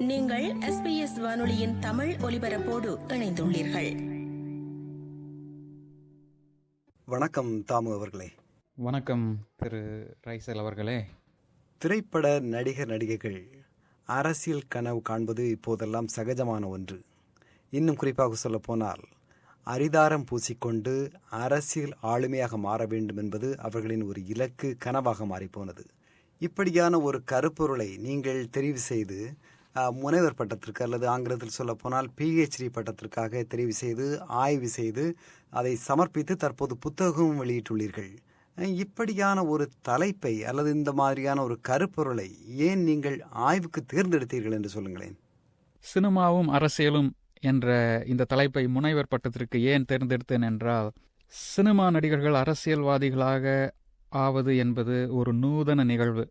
நீங்கள் SBS வானொலியின் தமிழ் ஒலிபரப்போடு இணைந்துள்ளீர்கள். வணக்கம் தாமு அவர்களே. வணக்கம் திரு ரைசல் அவர்களே. திரைப்பட நடிகர் நடிகைகள் அரசியல் கனவு காண்பது இப்போதெல்லாம் சகஜமான ஒன்று. இன்னும் குறிப்பாக சொல்ல போனால் அரிதாரம் பூசிக்கொண்டு அரசியல் ஆளுமையாக மாற வேண்டும் என்பது அவர்களின் ஒரு இலக்கு கனவாக மாறிப்போனது. இப்படியான ஒரு கருப்பொருளை நீங்கள் தெரிவு செய்து முனைவர் பட்டத்திற்கு அல்லது ஆங்கிலத்தில் சொல்ல போனால் PhD பட்டத்திற்காக தெரிவு செய்து ஆய்வு செய்து அதை சமர்ப்பித்து தற்போது புத்தகமும் வெளியிட்டுள்ளீர்கள். இப்படியான ஒரு தலைப்பை அல்லது இந்த மாதிரியான ஒரு கருப்பொருளை ஏன் நீங்கள் ஆய்வுக்கு தேர்ந்தெடுத்தீர்கள் என்று சொல்லுங்களேன். சினிமாவும் அரசியலும் என்ற இந்த தலைப்பை முனைவர் பட்டத்திற்கு ஏன் தேர்ந்தெடுத்தேன் என்றால், சினிமா நடிகர்கள் அரசியல்வாதிகளாக ஆவது என்பது ஒரு நூதன நிகழ்வு.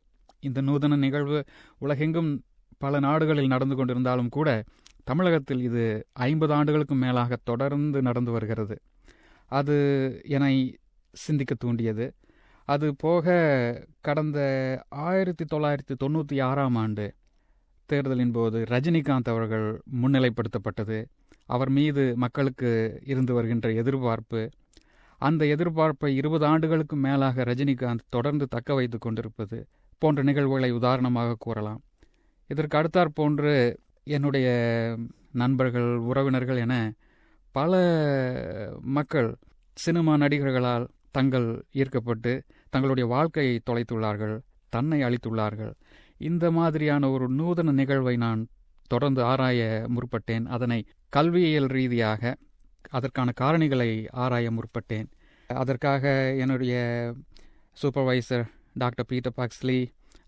இந்த நூதன நிகழ்வு உலகெங்கும் பல நாடுகளில் நடந்து கொண்டிருந்தாலும் கூட தமிழகத்தில் இது 50 ஆண்டுகளுக்கும் மேலாக தொடர்ந்து நடந்து வருகிறது. அது என்னை சிந்திக்க தூண்டியது. அது போக கடந்த 1996ஆம் ஆண்டு தேர்தலின் போது ரஜினிகாந்த் அவர்கள் முன்னிலைப்படுத்தப்பட்டது. அவர் மீது மக்களுக்கு இருந்து வருகின்ற எதிர்பார்ப்பு, அந்த எதிர்பார்ப்பை 20 ஆண்டுகளுக்கு மேலாக ரஜினிகாந்த் தொடர்ந்து தக்க வைத்து கொண்டிருப்பது போன்ற நிகழ்வுகளை உதாரணமாக கூறலாம். இதற்கு அடுத்தாற் போன்று என்னுடைய நண்பர்கள், உறவினர்கள் என பல மக்கள் சினிமா நடிகர்களால் தங்கள் ஈர்க்கப்பட்டு தங்களுடைய வாழ்க்கையை தொலைத்துள்ளார்கள், தன்னை அளித்துள்ளார்கள். இந்த மாதிரியான ஒரு நூதன நிகழ்வை நான் தொடர்ந்து ஆராய முற்பட்டேன். அதனை கல்வியியல் ரீதியாக அதற்கான காரணிகளை ஆராய முற்பட்டேன். அதற்காக என்னுடைய சூப்பர்வைசர் டாக்டர் பீட்டர் பாக்ஸ்லி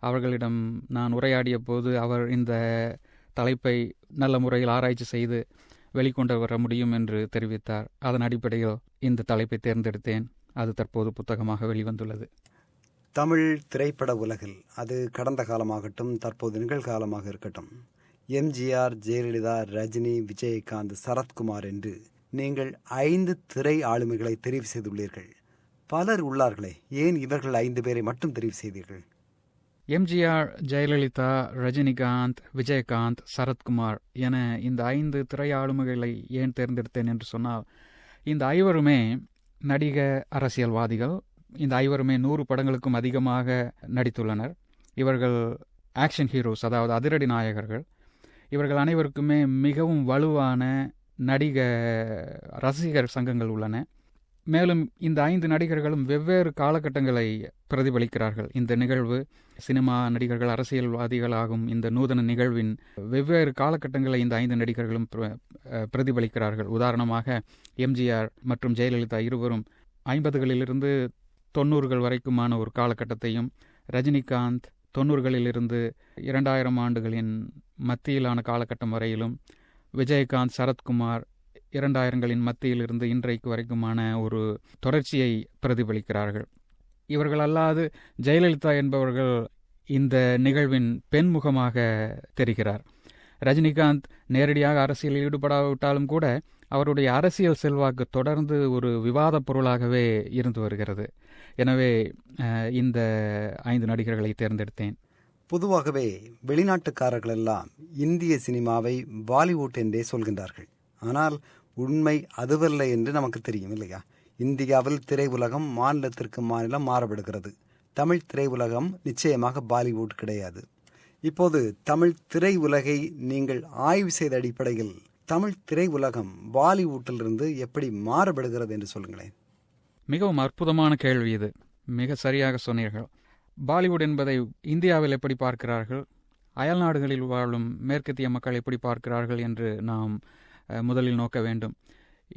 அவர்களிடம் நான் உரையாடிய போது அவர் இந்த தலைப்பை நல்ல முறையில் ஆராய்ச்சி செய்து வெளிக்கொண்டு வர முடியும் என்று தெரிவித்தார். அதன் அடிப்படையில் இந்த தலைப்பை தேர்ந்தெடுத்தேன். அது தற்போது புத்தகமாக வெளிவந்துள்ளது. தமிழ் திரைப்பட உலகில், அது கடந்த காலமாகட்டும் தற்போது நிகழ்காலமாக இருக்கட்டும், எம்ஜிஆர், ஜெயலலிதா, ரஜினி, விஜயகாந்த், சரத்குமார் என்று நீங்கள் 5 திரை ஆளுமைகளை தெரிவு செய்துள்ளீர்கள். பலர் உள்ளார்களே, ஏன் இவர்கள் 5 பேரை மட்டும் தெரிவு செய்தீர்கள்? எம்ஜிஆர், ஜெயலலிதா, ரஜினிகாந்த், விஜயகாந்த், சரத்குமார் என இந்த 5 திரை ஆளுமைகளை ஏன் தேர்ந்தெடுத்தேன் என்று சொன்னால், இந்த 5வருமே நடிக அரசியல்வாதிகள். இந்த 5வருமே 100 படங்களுக்கும் அதிகமாக நடித்துள்ளனர். இவர்கள் ஆக்ஷன் ஹீரோஸ், அதாவது அதிரடி நாயகர்கள். இவர்கள் அனைவருக்குமே மிகவும் வலுவான நடிக ரசிகர் சங்கங்கள் உள்ளன. மேலும் இந்த 5 நடிகர்களும் வெவ்வேறு காலகட்டங்களை பிரதிபலிக்கிறார்கள். இந்த நிகழ்வு சினிமா நடிகர்கள் அரசியல்வாதிகளாகும் இந்த நூதன நிகழ்வின் வெவ்வேறு காலகட்டங்களை இந்த 5 நடிகர்களும் பிரதிபலிக்கிறார்கள். உதாரணமாக எம்ஜிஆர் மற்றும் ஜெயலலிதா இருவரும் 50களிலிருந்து 90கள் வரைக்குமான ஒரு காலகட்டத்தையும், ரஜினிகாந்த் 90களிலிருந்து 2000 ஆண்டுகளின் மத்தியிலான காலகட்டம் வரையிலும், விஜயகாந்த், சரத்குமார் 2000களின் மத்தியிலிருந்து இன்றைக்கு வரைக்குமான ஒரு தொடர்ச்சியை பிரதிபலிக்கிறார்கள். இவர்கள் அல்லாது ஜெயலலிதா என்பவர்கள் இந்த நிகழ்வின் பெண்முகமாக தெரிகிறார். ரஜினிகாந்த் நேரடியாக அரசியலில் ஈடுபடாவிட்டாலும் கூட அவருடைய அரசியல் செல்வாக்கு தொடர்ந்து ஒரு விவாத பொருளாகவே இருந்து வருகிறது. எனவே இந்த 5 நடிகர்களை தேர்ந்தெடுத்தேன். பொதுவாகவே வெளிநாட்டுக்காரர்கள் எல்லாம் இந்திய சினிமாவை பாலிவுட் என்றே சொல்கின்றார்கள். ஆனால் உண்மை அதுவல்ல என்று நமக்கு தெரியும் இல்லையா? இந்தியாவில் திரை உலகம் மாநிலத்திற்கு மாநிலம் மாறுபடுகிறது. தமிழ் திரை உலகம் நிச்சயமாக பாலிவுட் கிடையாது. இப்போது தமிழ் திரை உலகை நீங்கள் ஆய்வு செய்த அடிப்படையில் தமிழ் திரை உலகம் பாலிவுட்டிலிருந்து எப்படி மாறுபடுகிறது என்று சொல்லுங்களேன். மிகவும் அற்புதமான கேள்வி இது. மிக சரியாக சொன்னீர்கள். பாலிவுட் என்பதை இந்தியாவில் எப்படி பார்க்கிறார்கள், அயல்நாடுகளில் வாழும் மேற்கத்திய மக்கள் எப்படி பார்க்கிறார்கள் என்று நாம் முதலில் நோக்க வேண்டும்.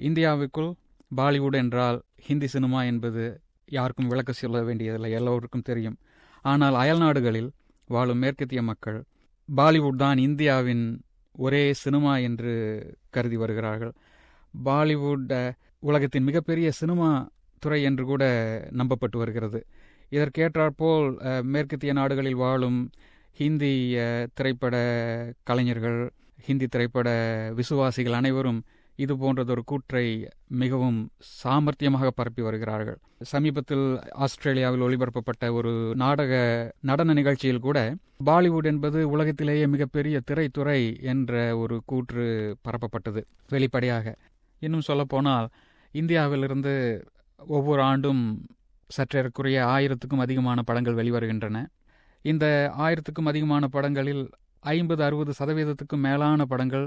இந்தியாவுக்குள் பாலிவுட் என்றால் ஹிந்தி சினிமா என்பது யாருக்கும் விளக்க சொல்ல வேண்டியதில்லை, எல்லோருக்கும் தெரியும். ஆனால் அயல்நாடுகளில் வாழும் மேற்கத்திய மக்கள் பாலிவுட் தான் இந்தியாவின் ஒரே சினிமா என்று கருதி வருகிறார்கள். பாலிவுட் உலகத்தின் மிகப்பெரிய சினிமா துறை என்று கூட நம்பப்பட்டு வருகிறது. இதற்கேற்றாற்போல் மேற்கத்திய நாடுகளில் வாழும் ஹிந்தி திரைப்பட கலைஞர்கள், ஹிந்தி திரைப்பட விசுவாசிகள் அனைவரும் இது போன்றதொரு கூற்றை மிகவும் சாமர்த்தியமாக பரப்பி வருகிறார்கள். சமீபத்தில் ஆஸ்திரேலியாவில் ஒளிபரப்பப்பட்ட ஒரு நடன நிகழ்ச்சியில் கூட பாலிவுட் என்பது உலகத்திலேயே மிகப்பெரிய திரைத்துறை என்ற ஒரு கூற்று பரப்பப்பட்டது வெளிப்படையாக. இன்னும் சொல்லப்போனால் இந்தியாவிலிருந்து ஒவ்வொரு ஆண்டும் சற்றேறக்குறைய 1000க்கும் அதிகமான படங்கள் வெளிவருகின்றன. இந்த 1000க்கும் அதிகமான படங்களில் 50-60% மேலான படங்கள்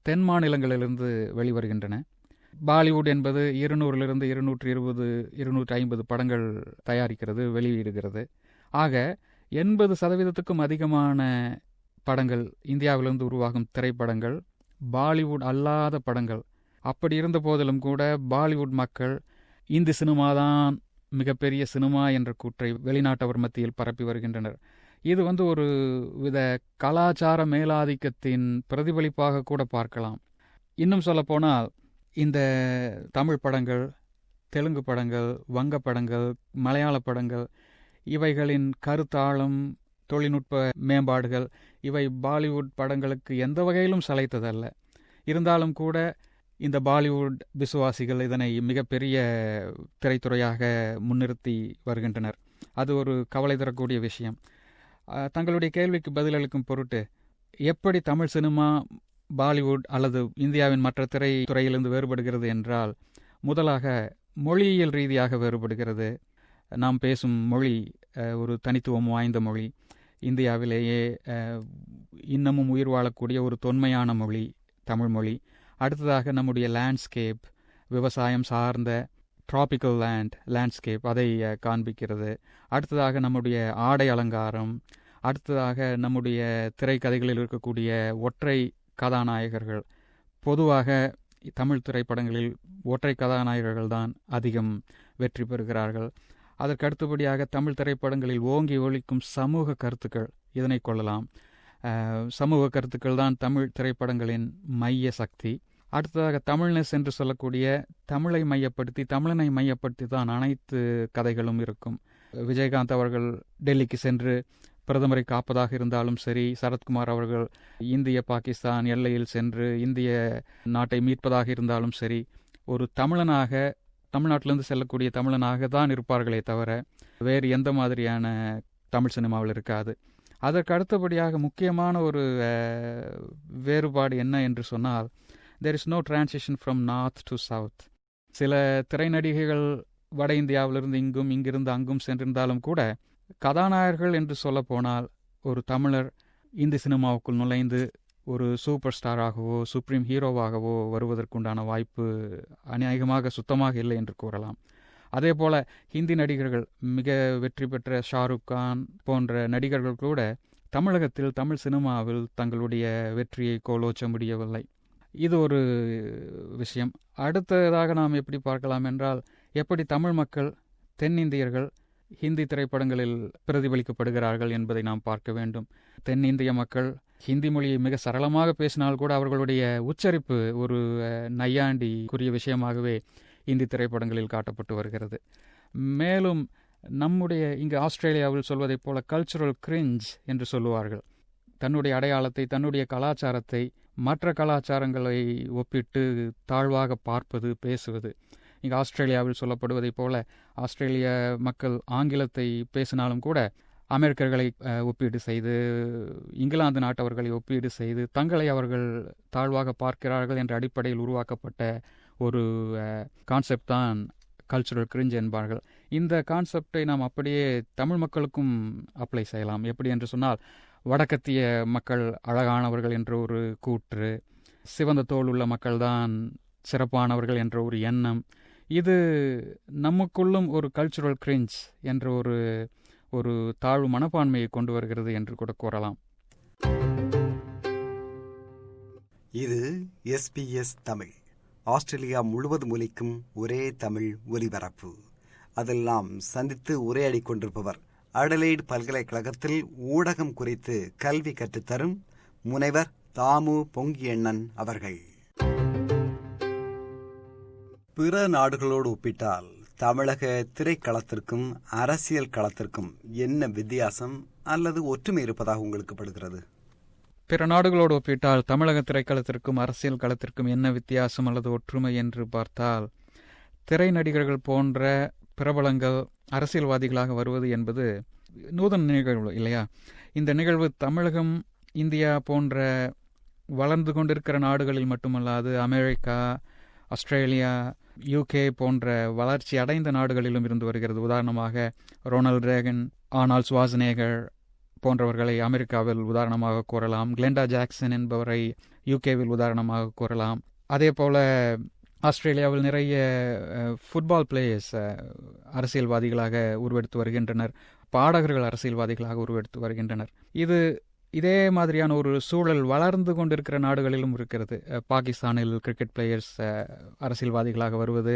தென் மாநிலங்களிலிருந்து வெளிவருகின்றன. பாலிவுட் என்பது 200 220 250 படங்கள் தயாரிக்கிறது, வெளியிடுகிறது. ஆக 80% அதிகமான படங்கள், இந்தியாவிலிருந்து உருவாகும் திரைப்படங்கள் பாலிவுட் அல்லாத படங்கள். அப்படி இருந்த போதிலும் கூட பாலிவுட் மக்கள் இந்தி சினிமாதான் மிகப்பெரிய சினிமா என்ற கூற்றை வெளிநாட்டவர் மத்தியில் பரப்பி வருகின்றனர். இது ஒரு வித கலாச்சார மேலாதிக்கத்தின் பிரதிபலிப்பாக கூட பார்க்கலாம். இன்னும் சொல்லப்போனால் இந்த தமிழ் படங்கள், தெலுங்கு படங்கள், வங்க படங்கள், மலையாள படங்கள் இவைகளின் கருத்தாழம், தொழில்நுட்ப மேம்பாடுகள் இவை பாலிவுட் படங்களுக்கு எந்த வகையிலும் சளைத்ததல்ல. இருந்தாலும் கூட இந்த பாலிவுட் விசுவாசிகள் இதனை மிகப்பெரிய திரைத்துறையாக முன்னிறுத்தி வருகின்றனர். அது ஒரு கவலை தரக்கூடிய விஷயம். தங்களுடைய கேள்விக்கு பதிலளிக்கும் பொருட்டு எப்படி தமிழ் சினிமா பாலிவுட் அல்லது இந்தியாவின் மற்ற திரைத்துறையிலிருந்து வேறுபடுகிறது என்றால், முதலாக மொழியியல் ரீதியாக வேறுபடுகிறது. நாம் பேசும் மொழி ஒரு தனித்துவம் வாய்ந்த மொழி. இந்தியாவிலேயே இன்னமும் உயிர் வாழக்கூடிய ஒரு தொன்மையான மொழி தமிழ் மொழி. அடுத்ததாக நம்முடைய லேண்ட்ஸ்கேப், விவசாயம் சார்ந்த ட்ராபிக்கல் லேண்ட்ஸ்கேப் அதை காண்பிக்கிறது. அடுத்ததாக நம்முடைய ஆடை அலங்காரம், அடுத்ததாக நம்முடைய திரைக்கதைகளில் இருக்கக்கூடிய ஒற்றை கதாநாயகர்கள். பொதுவாக தமிழ் திரைப்படங்களில் ஒற்றை கதாநாயகர்கள் தான் அதிகம் வெற்றி பெறுகிறார்கள். அதற்கு அடுத்தபடியாக தமிழ் திரைப்படங்களில் ஓங்கி ஒலிக்கும் சமூக கருத்துக்கள், இதனை கொள்ளலாம். சமூக கருத்துக்கள் தான் தமிழ் திரைப்படங்களின் மைய சக்தி. அடுத்ததாக தமிழ்னஸ் என்று சொல்லக்கூடிய தமிழை மையப்படுத்தி, தமிழனை மையப்படுத்தி தான் அனைத்து கதைகளும் இருக்கும். விஜயகாந்த் அவர்கள் டெல்லிக்கு சென்று பிரதமரை காப்பதாக இருந்தாலும் சரி, சரத்குமார் அவர்கள் இந்திய பாகிஸ்தான் எல்லையில் சென்று இந்திய நாட்டை மீட்பதாக இருந்தாலும் சரி, ஒரு தமிழனாக, தமிழ்நாட்டிலிருந்து செல்லக்கூடிய தமிழனாக தான் இருப்பார்களே தவிர வேறு எந்த மாதிரியான தமிழ் சினிமாவில் இருக்காது. அதற்கு அடுத்தபடியாக முக்கியமான ஒரு வேறுபாடு என்ன என்று சொன்னால், there is no transition from north to south. சில திரைநடிகைகள் வட இந்தியாவிலிருந்து இங்கும், இங்கிருந்து அங்கும் சென்றிருந்தாலும் கூட கதாநாயகர்கள் என்று சொல்ல போனால் ஒரு தமிழர் இந்தி சினிமாவுக்குள் நுழைந்து ஒரு சூப்பர் ஸ்டாராகவோ சுப்ரீம் ஹீரோவாகவோ வருவதற்குண்டான வாய்ப்பு அநேகமாக சுத்தமாக இல்லை என்று கூறலாம். அதே போல ஹிந்தி நடிகர்கள், மிக வெற்றி பெற்ற ஷாருக் கான் போன்ற நடிகர்கள் கூட தமிழகத்தில் தமிழ் சினிமாவில் தங்களுடைய வெற்றியை கோலோச்ச முடியவில்லை. இது ஒரு விஷயம். அடுத்ததாக நாம் எப்படி பார்க்கலாம் என்றால், எப்படி தமிழ் மக்கள், தென்னிந்தியர்கள் ஹிந்தி திரைப்படங்களில் பிரதிபலிக்கப்படுகிறார்கள் என்பதை நாம் பார்க்க வேண்டும். தென்னிந்திய மக்கள் ஹிந்தி மொழியை மிக சரளமாக பேசினால் கூட அவர்களுடைய உச்சரிப்பு ஒரு நையாண்டிக்குரிய விஷயமாகவே இந்தி திரைப்படங்களில் காட்டப்பட்டு வருகிறது. மேலும் நம்முடைய இங்கு ஆஸ்திரேலியாவில் சொல்வதைப் போல கல்ச்சுரல் கிரிஞ்ச் என்று சொல்லுவார்கள். தன்னுடைய அடையாளத்தை, தன்னுடைய கலாச்சாரத்தை மற்ற கலாச்சாரங்களை ஒப்பிட்டு தாழ்வாக பார்ப்பது, பேசுவது. இங்கே ஆஸ்திரேலியாவில் சொல்லப்படுவதைப் போல ஆஸ்திரேலிய மக்கள் ஆங்கிலத்தை பேசினாலும் கூட அமெரிக்கர்களை ஒப்பீடு செய்து, இங்கிலாந்து நாட்டவர்களை ஒப்பீடு செய்து தங்களை அவர்கள் தாழ்வாக பார்க்கிறார்கள் என்ற அடிப்படையில் உருவாக்கப்பட்ட ஒரு கான்செப்ட் தான் கல்ச்சுரல் கிரிஞ்ச் என்பார்கள். இந்த கான்செப்டை நாம் அப்படியே தமிழ் மக்களுக்கும் அப்ளை செய்யலாம். எப்படி என்று சொன்னால், வடக்கத்திய மக்கள் அழகானவர்கள் என்ற ஒரு கூற்று, சிவந்த தோல் உள்ள மக்கள்தான் சிறப்பானவர்கள் என்ற ஒரு எண்ணம், இது நமக்குள்ளும் ஒரு கல்ச்சுரல் கிரிஞ்ச் என்ற ஒரு தாழ்வு மனப்பான்மையை கொண்டு வருகிறது என்று கூட கூறலாம். இது SBS தமிழ், ஆஸ்திரேலியா முழுவதும் ஒலிக்கும் ஒரே தமிழ் ஒலிபரப்பு. அதில் நாம் சந்தித்து உரையாடிக் கொண்டிருப்பவர் அடலைட் பல்கலைக்கழகத்தில் ஊடகம் குறித்து கல்வி கற்றுத்தரும் முனைவர் தாமு பொங்கியண்ணன் அவர்கள். பிற நாடுகளோடு ஒப்பிட்டால் தமிழக திரைக்களத்திற்கும் அரசியல் களத்திற்கும் என்ன வித்தியாசம் அல்லது ஒற்றுமை இருப்பதாக உங்களுக்கு படுகிறது? பிற நாடுகளோடு ஒப்பிட்டால் தமிழக திரைக்களத்திற்கும் அரசியல் களத்திற்கும் என்ன வித்தியாசம் அல்லது ஒற்றுமை என்று பார்த்தால், திரை நடிகர்கள் போன்ற பிரபலங்கள் அரசியல்வாதிகளாக வருவது என்பது நூதன நிகழ்வு இல்லையா? இந்த நிகழ்வு தமிழகம், இந்தியா போன்ற வளர்ந்து கொண்டிருக்கிற நாடுகளில் மட்டுமல்லாது அமெரிக்கா, ஆஸ்திரேலியா, யூகே போன்ற வளர்ச்சி அடைந்த நாடுகளிலும் இருந்து வருகிறது. உதாரணமாக ரொனால்ட் ரேகன், ஆர்னால்ட் ஷ்வார்ஸ்நேகர் போன்றவர்களை அமெரிக்காவில் உதாரணமாக கூறலாம். கிளெண்டா ஜாக்சன் என்பவரை யூகேவில் உதாரணமாக கூறலாம். அதே போல ஆஸ்திரேலியாவில் நிறைய ஃபுட்பால் பிளேயர்ஸ் அரசியல்வாதிகளாக உருவெடுத்து வருகின்றனர். பாடகர்கள் அரசியல்வாதிகளாக உருவெடுத்து வருகின்றனர். இதே மாதிரியான ஒரு சூழல் வளர்ந்து கொண்டிருக்கிற நாடுகளிலும் இருக்கிறது. பாகிஸ்தானில் கிரிக்கெட் பிளேயர்ஸ் அரசியல்வாதிகளாக வருவது,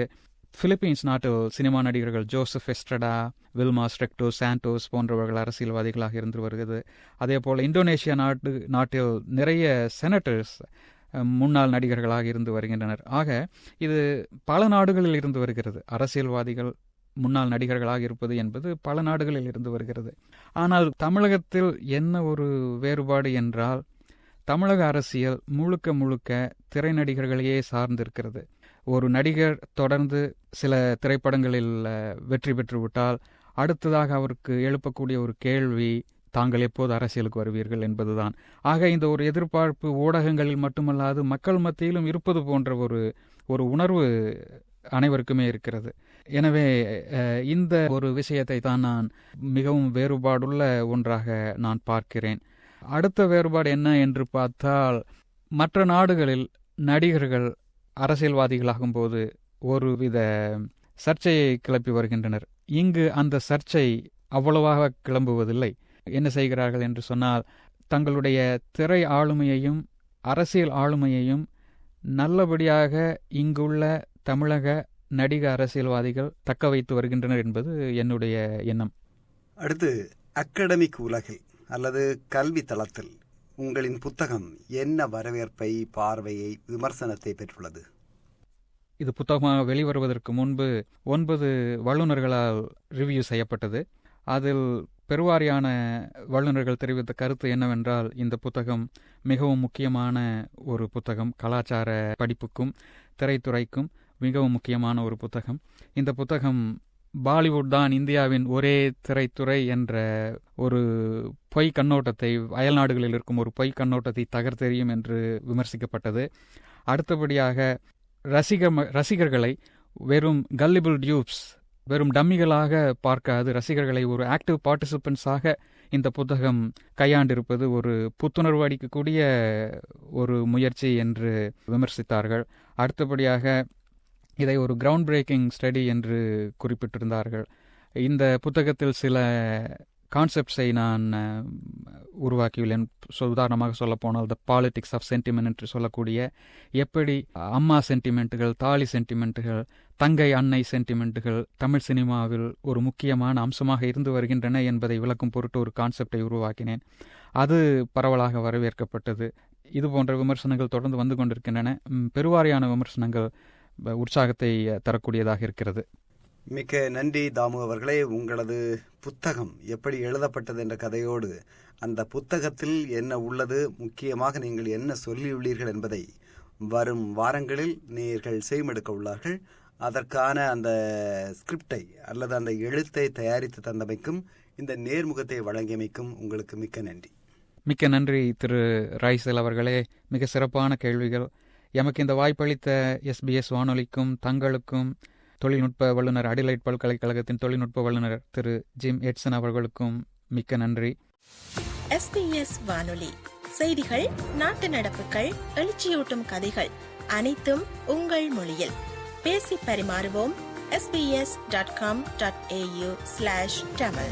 பிலிப்பீன்ஸ் நாட்டில் சினிமா நடிகர்கள் ஜோசப் எஸ்ட்ரடா, வில்மா ஸ்ட்ரெக்டோ சாண்டோஸ் போன்றவர்கள் அரசியல்வாதிகளாக இருந்து வருகிறது. அதே போல் இந்தோனேஷியா நாட்டில் நிறைய செனட்டர்ஸ் முன்னாள் நடிகர்களாக இருந்து வருகின்றனர். ஆக இது பல நாடுகளில் இருந்து வருகிறது. அரசியல்வாதிகள் முன்னாள் நடிகர்களாக இருப்பது என்பது பல நாடுகளில் இருந்து வருகிறது. ஆனால் தமிழகத்தில் என்ன ஒரு வேறுபாடு என்றால், தமிழக அரசியல் முழுக்க முழுக்க திரை நடிகர்களையே சார்ந்திருக்கிறது. ஒரு நடிகர் தொடர்ந்து சில திரைப்படங்களில் வெற்றி பெற்றுவிட்டால் அடுத்ததாக அவருக்கு எழுப்பக்கூடிய ஒரு கேள்வி, தாங்கள் எப்போது அரசியலுக்கு வருவீர்கள் என்பதுதான். ஆக இந்த ஒரு எதிர்பார்ப்பு ஊடகங்களில் மட்டுமல்லாது மக்கள் மத்தியிலும் இருப்பது போன்ற ஒரு உணர்வு அனைவருக்குமே இருக்கிறது. எனவே இந்த ஒரு விஷயத்தை தான் நான் மிகவும் வேறுபாடுள்ள ஒன்றாக நான் பார்க்கிறேன். அடுத்த வேறுபாடு என்ன என்று பார்த்தால், மற்ற நாடுகளில் நடிகர்கள் அரசியல்வாதிகளாகும் போது ஒருவித சர்ச்சையை கிளப்பி வருகின்றனர். இங்கு அந்த சர்ச்சை அவ்வளவாக கிளம்புவதில்லை. என்ன செய்கிறார்கள் என்று சொன்னால், தங்களுடைய திரை ஆளுமையையும் அரசியல் ஆளுமையையும் நல்லபடியாக இங்குள்ள தமிழக நடிக அரசியல்வாதிகள் தக்க வைத்து வருகின்றனர் என்பது என்னுடைய எண்ணம். அடுத்து, அகடமிக் உலகில் அல்லது கல்வி தளத்தில் உங்களின் புத்தகம் என்ன வரவேற்பை, பார்வையை, விமர்சனத்தை பெற்றுள்ளது? இது புத்தகமாக வெளிவருவதற்கு முன்பு 9 வல்லுநர்களால் ரிவ்யூ செய்யப்பட்டது. அதில் பெருவாரியான வல்லுநர்கள் தெரிவித்த கருத்து என்னவென்றால், இந்த புத்தகம் மிகவும் முக்கியமான ஒரு புத்தகம், கலாச்சார படிப்புக்கும் திரைத்துறைக்கும் மிகவும் முக்கியமான ஒரு புத்தகம். இந்த புத்தகம் பாலிவுட் தான் இந்தியாவின் ஒரே திரைத்துறை என்ற ஒரு பொய் கண்ணோட்டத்தை, அயல்நாடுகளில் இருக்கும் ஒரு பொய் கண்ணோட்டத்தை தகர்த்தெறியும் என்று விமர்சிக்கப்பட்டது. அடுத்தபடியாக ரசிகர்களை வெறும் கல்லிபிள் டியூப்ஸ், வெறும் டம்மிகளாக பார்க்காது ரசிகர்களை ஒரு ஆக்டிவ் பார்ட்டிசிபென்ட்ஸாக இந்த புத்தகம் கையாண்டிருப்பது ஒரு புத்துணர்வு அளிக்கக்கூடிய ஒரு முயற்சி என்று விமர்சித்தார்கள். அடுத்தபடியாக இதை ஒரு கிரவுண்ட் பிரேக்கிங் ஸ்டடி என்று குறிப்பிட்டிருந்தார்கள். இந்த புத்தகத்தில் சில கான்செப்ட்ஸை நான் உருவாக்கியுள்ளேன். உதாரணமாக சொல்ல போனால் த பாலிட்டிக்ஸ் ஆஃப் சென்டிமெண்ட் என்று சொல்லக்கூடிய, எப்படி அம்மா சென்டிமெண்ட்டுகள், தாலி சென்டிமெண்ட்டுகள், தங்கை அன்னை சென்டிமெண்ட்டுகள் தமிழ் சினிமாவில் ஒரு முக்கியமான அம்சமாக இருந்து வருகின்றன என்பதை விளக்கும் பொருட்டு ஒரு கான்செப்டை உருவாக்கினேன். அது பரவலாக வரவேற்கப்பட்டது. இது போன்ற விமர்சனங்கள் தொடர்ந்து வந்து கொண்டிருக்கின்றன. பெருவாரியான விமர்சனங்கள் உற்சாகத்தை தரக்கூடியதாக இருக்கிறது. மிக்க நன்றி தாமு அவர்களே. உங்களது புத்தகம் எப்படி எழுதப்பட்டது என்ற கதையோடு அந்த புத்தகத்தில் என்ன உள்ளது, முக்கியமாக நீங்கள் என்ன சொல்லியுள்ளீர்கள் என்பதை வரும் வாரங்களில் நேயர்கள் செய்மெடுக்க உள்ளார்கள். அதற்கான அந்த ஸ்கிரிப்டை அல்லது அந்த எழுத்தை தயாரித்து தந்தமைக்கும் இந்த நேர்முகத்தை வழங்கியமைக்கும் உங்களுக்கு மிக்க நன்றி. மிக்க நன்றி திரு ராய்சல் அவர்களே. மிக சிறப்பான கேள்விகள். எமக்கு இந்த வாய்ப்பளித்த SBS வானொலிக்கும் தங்களுக்கும் தொழில்நுட்ப வல்லுநர், அடிலைட் பல்கலைக்கழகத்தின் தொழில்நுட்ப வல்லுநர் திரு ஜிம் எட்சன் அவர்களுக்கும் மிக்க நன்றி. SBS வானொலி செய்திகள், நாட்டு நடப்புகள், எழுச்சியூட்டும் கதைகள் அனைத்தும் உங்கள் மொழியில். பேசி பரிமாறுவோம். sbs.com.au/tamil